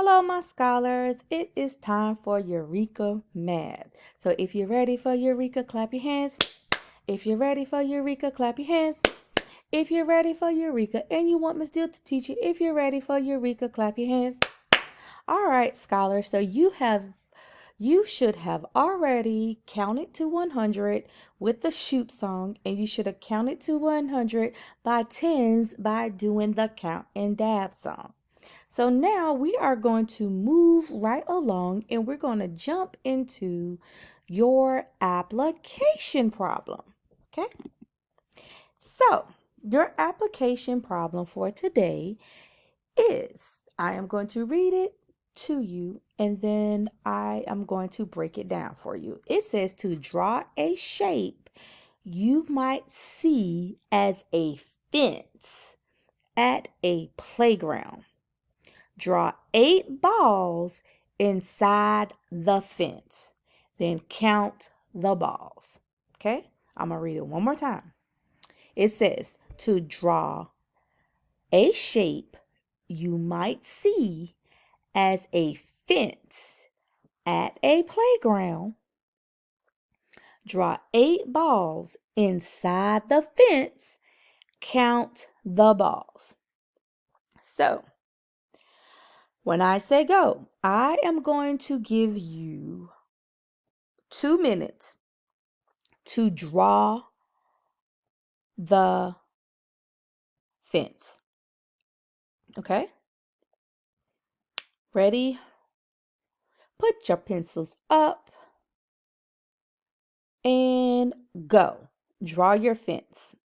Hello, my scholars. It is time for Eureka Math. So if you're ready for Eureka, clap your hands. If you're ready for Eureka, clap your hands. If you're ready for Eureka and you want Miss Deal to teach you, if you're ready for Eureka, clap your hands. All right, scholars. So you should have already counted to 100 with the shoot song, and you should have counted to 100 by tens by doing the count and dab song. So now we are going to move right along and we're going to jump into your application problem. Okay? So, your application problem for today is I am going to read it to you and then I am going to break it down for you. It says to draw a shape you might see as a fence at a playground. Draw 8 balls inside the fence. Then count the balls. Okay? I'm going to read it one more time. It says to draw a shape you might see as a fence at a playground. Draw 8 balls inside the fence. Count the balls. So, when I say go, I am going to give you 2 minutes to draw the fence. Okay? Ready? Put your pencils up and go. Draw your fence.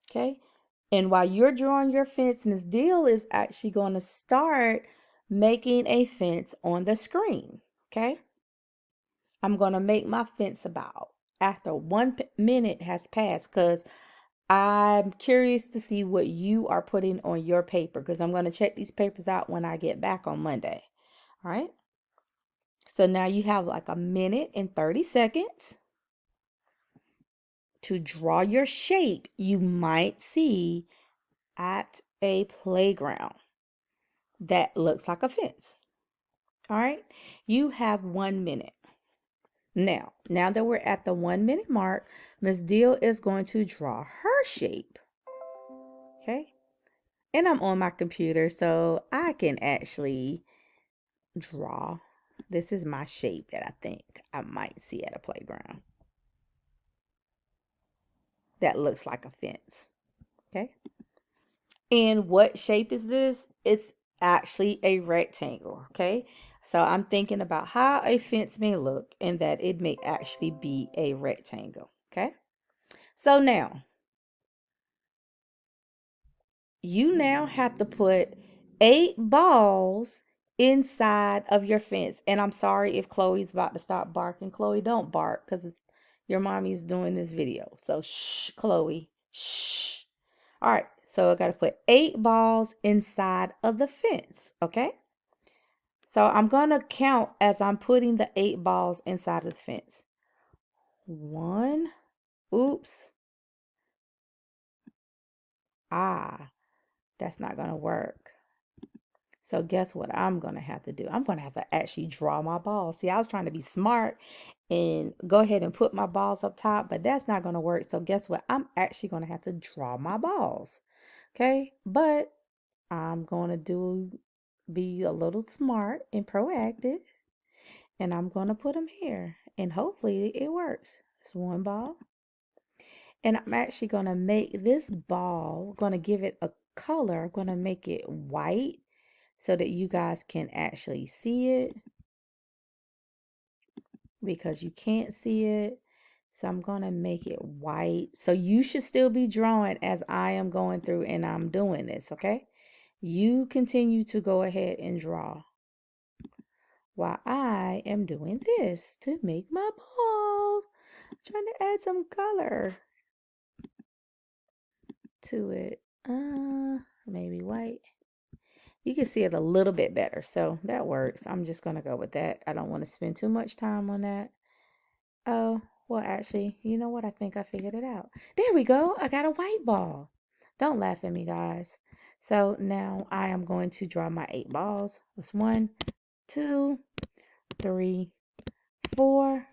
Okay? And while you're drawing your fence, Miss Deal is actually going to start making a fence on the screen. Okay? I'm going to make my fence about after 1 minute has passed because I'm curious to see what you are putting on your paper because I'm going to check these papers out when I get back on Monday. All right? So now you have like 1 minute and 30 seconds to draw your shape you might see at a playground that looks like a fence. All right? You have 1 minute. Now that we're at the 1 minute mark, Miss Deal is going to draw her shape. Okay? And I'm on my computer, so I can actually draw. This is my shape that I think I might see at a playground. That looks like a fence. Okay? And what shape is this? It's actually a rectangle. Okay? So I'm thinking about how a fence may look and that it may actually be a rectangle. Okay? So now, you now have to put 8 balls inside of your fence. And I'm sorry if Chloe's about to start barking. Chloe, don't bark because your mommy's doing this video. So shh, Chloe, shh. All right, so I got to put 8 balls inside of the fence, okay? So I'm going to count as I'm putting the 8 balls inside of the fence. 1, oops. That's not going to work. So guess what I'm going to have to do? I'm going to have to actually draw my balls. See, I was trying to be smart and go ahead and put my balls up top, but that's not going to work. So guess what? I'm actually going to have to draw my balls. Okay? But I'm going to be a little smart and proactive, and I'm going to put them here, and hopefully it works. It's 1 ball. And I'm actually going to make this ball, going to give it a color. I'm going to make it white so that you guys can actually see it because you can't see it. So I'm going to make it white. So you should still be drawing as I am going through and I'm doing this, okay? You continue to go ahead and draw while I am doing this to make my ball. I'm trying to add some color to it. Maybe white. You can see it a little bit better, so that works. I'm just going to go with that. I don't want to spend too much time on that. Oh, well, actually, you know what? I think I figured it out. There we go. I got a white ball. Don't laugh at me, guys. So now I am going to draw my 8 balls. That's 1, 2, 3, 4,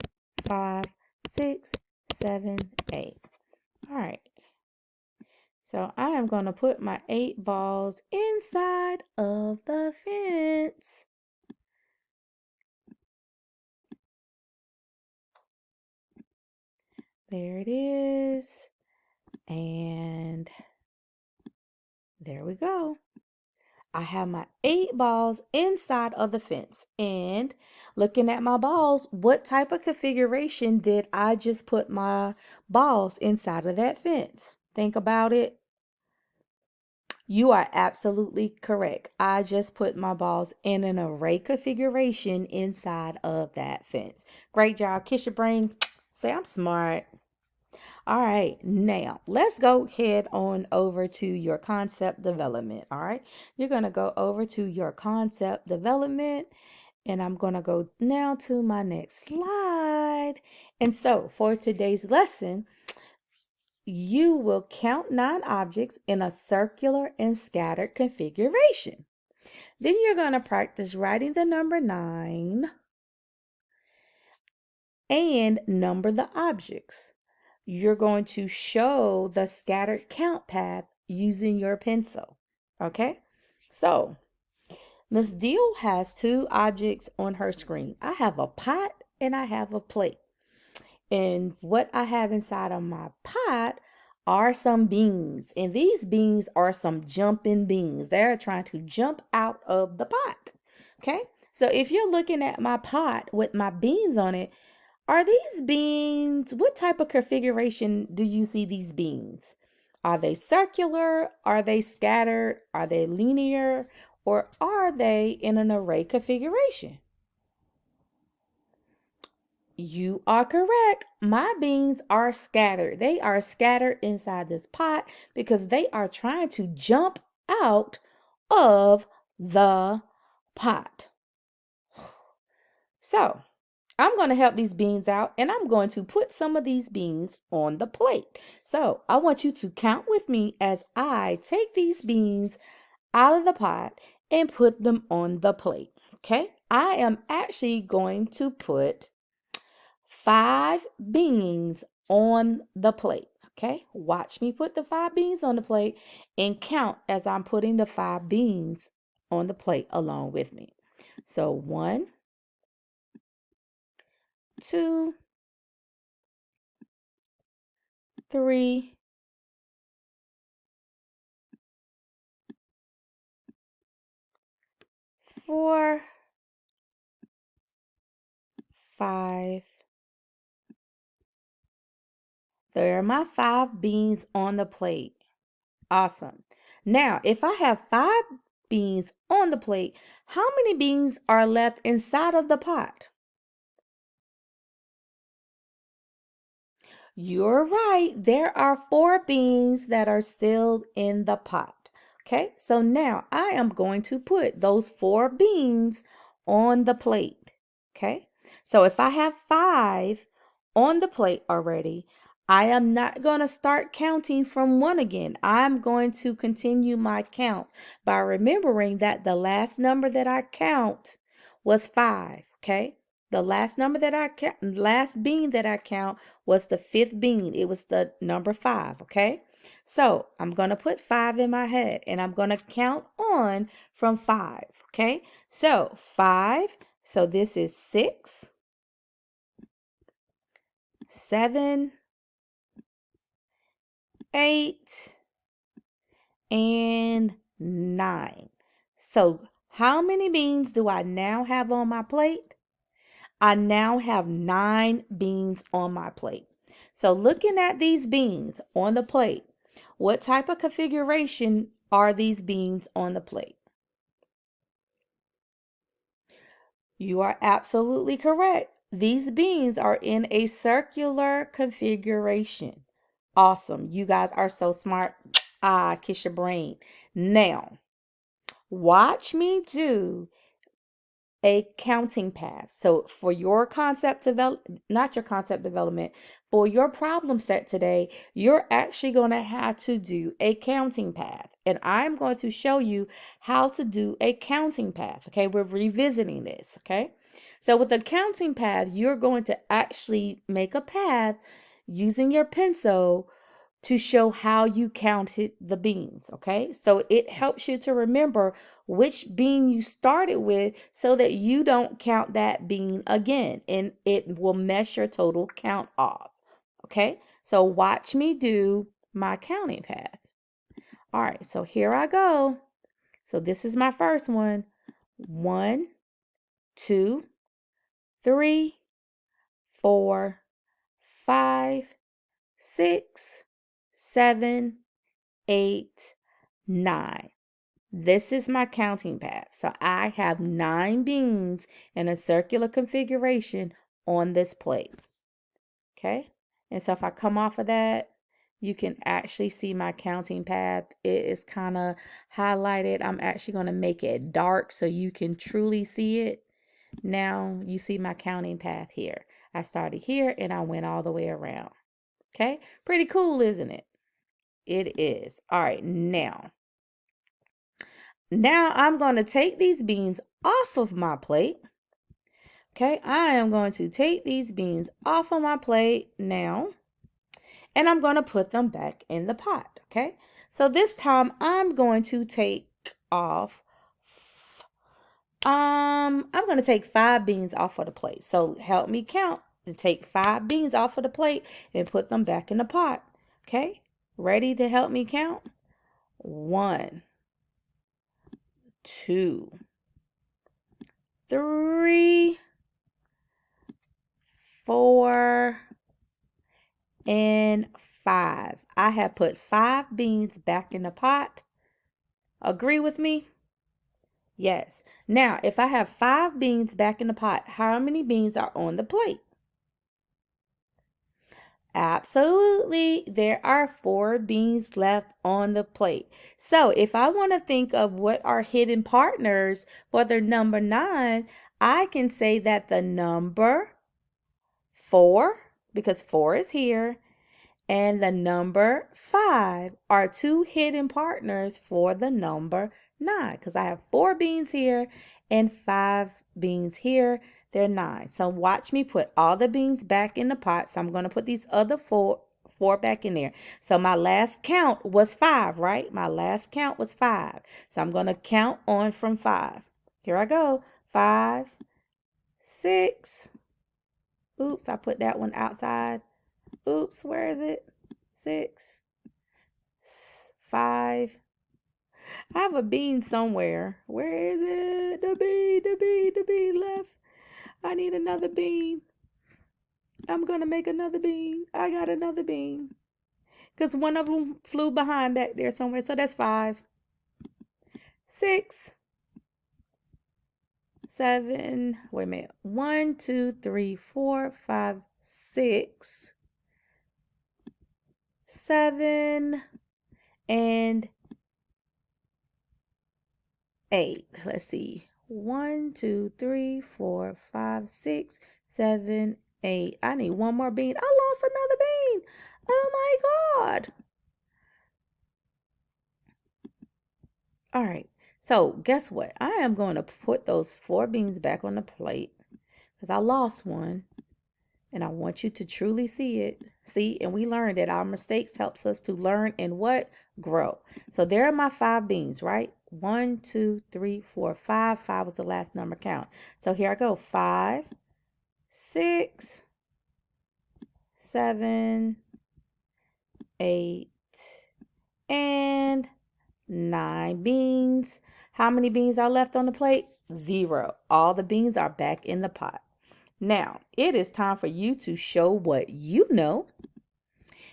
5, 6, 7, 8. All right. So I am going to put my 8 balls inside of the fence. There it is. And there we go. I have my 8 balls inside of the fence. And looking at my balls, what type of configuration did I just put my balls inside of that fence? Think about it. You are absolutely correct. I just put my balls in an array configuration inside of that fence. Great job. Kiss your brain. Say I'm smart. All right, now let's go head on over to your concept development. All right, you're going to go over to your concept development, and I'm going to go now to my next slide. And so for today's lesson, you will count 9 objects in a circular and scattered configuration. Then you're going to practice writing the number 9 and number the objects. You're going to show the scattered count path using your pencil. Okay? So, Miss Deal has 2 objects on her screen. I have a pot and I have a plate. And what I have inside of my pot are some beans. And these beans are some jumping beans. They're trying to jump out of the pot. Okay? So if you're looking at my pot with my beans on it, are these beans, what type of configuration do you see these beans? Are they circular? Are they scattered? Are they linear? Or are they in an array configuration? You are correct. My beans are scattered. They are scattered inside this pot because they are trying to jump out of the pot. So, I'm going to help these beans out and I'm going to put some of these beans on the plate. So I want you to count with me as I take these beans out of the pot and put them on the plate. Okay, I am actually going to put 5 beans on the plate. Okay, watch me put the 5 beans on the plate and count as I'm putting the 5 beans on the plate along with me. So 1, 2, 3, 4, 5. There are my 5 beans on the plate. Awesome. Now, if I have 5 beans on the plate, how many beans are left inside of the pot? You're right. There are 4 beans that are still in the pot. Okay, so now I am going to put those 4 beans on the plate. Okay, so if I have 5 on the plate already, I am not going to start counting from 1 again. I'm going to continue my count by remembering that the last number that I count was 5. Okay, the last number that I count, last bean that I count was the 5th bean. It was the number 5, okay? So I'm going to put 5 in my head and I'm going to count on from 5, okay? So 5, so this is 6, 7, 8, and 9. So how many beans do I now have on my plate? I now have 9 beans on my plate. So looking at these beans on the plate, what type of configuration are these beans on the plate? You are absolutely correct. These beans are in a circular configuration. Awesome. You guys are so smart. Ah, kiss your brain. Now, watch me do a counting path. So for your concept development, not your concept development, for your problem set today, you're actually going to have to do a counting path. And I'm going to show you how to do a counting path. Okay, we're revisiting this. Okay, so with a counting path, you're going to actually make a path using your pencil to show how you counted the beans, okay? So it helps you to remember which bean you started with so that you don't count that bean again, and it will mess your total count off, okay? So watch me do my counting path. All right, so here I go. So this is my first one. 1, 2, 3, 4, 5, 6, 7, 8, 9. This is my counting path. So I have 9 beans in a circular configuration on this plate. Okay. And so if I come off of that, you can actually see my counting path. It is kind of highlighted. I'm actually going to make it dark so you can truly see it. Now you see my counting path here. I started here and I went all the way around. Okay. Pretty cool, isn't it? It is. All right. Now I'm going to take these beans off of my plate. Okay, I am going to take these beans off of my plate now, and I'm going to put them back in the pot. Okay, so this time I'm going to take off, I'm going to take 5 beans off of the plate. So help me count to take 5 beans off of the plate and put them back in the pot. Okay, ready to help me count? 1, 2, 3, 4, and 5. I have put 5 beans back in the pot. Agree with me? Yes. Now, if I have 5 beans back in the pot, how many beans are on the plate? Absolutely. There are 4 beans left on the plate. So if I want to think of what are hidden partners for the number 9, I can say that the number 4, because 4 is here, and the number 5 are 2 hidden partners for the number 9, because I have 4 beans here and 5 beans here. They're 9. So watch me put all the beans back in the pot. So I'm going to put these other four back in there. So my last count was 5, right? My last count was 5. So I'm going to count on from 5. Here I go. 5, 6. Oops, I put that one outside. Oops, where is it? 6, 5. I have a bean somewhere. Where is it? The bean left. I need another bean. I'm going to make another bean. I got another bean. Because one of them flew behind back there somewhere. So that's 5. 6, 7. Wait a minute. 1, 2, 3, 4, 5, 6, 7, and 8. Let's see. 1, 2, 3, 4, 5, 6, 7, 8. I need one more bean. I lost another bean. Oh my God. All right. So guess what? I am going to put those 4 beans back on the plate because I lost one. And I want you to truly see it. See, and we learned that our mistakes helps us to learn and what? Grow. So there are my 5 beans, right? 1, 2, 3, 4, 5. 5 was the last number count. So here I go. 5, 6, 7, 8, and 9 beans. How many beans are left on the plate? 0. All the beans are back in the pot. Now, it is time for you to show what you know.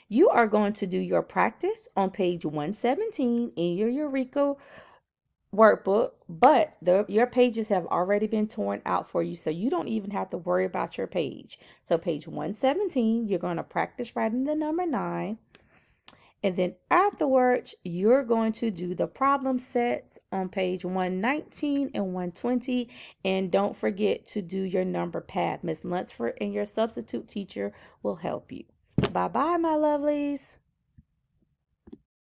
You are going to do your practice on page 117 in your Eureka workbook, but your pages have already been torn out for you, so you don't even have to worry about your page. So page 117, you're going to practice writing the number 9. And then afterwards, you're going to do the problem sets on page 119 and 120. And don't forget to do your number pad. Miss Lunsford and your substitute teacher will help you. Bye-bye, my lovelies.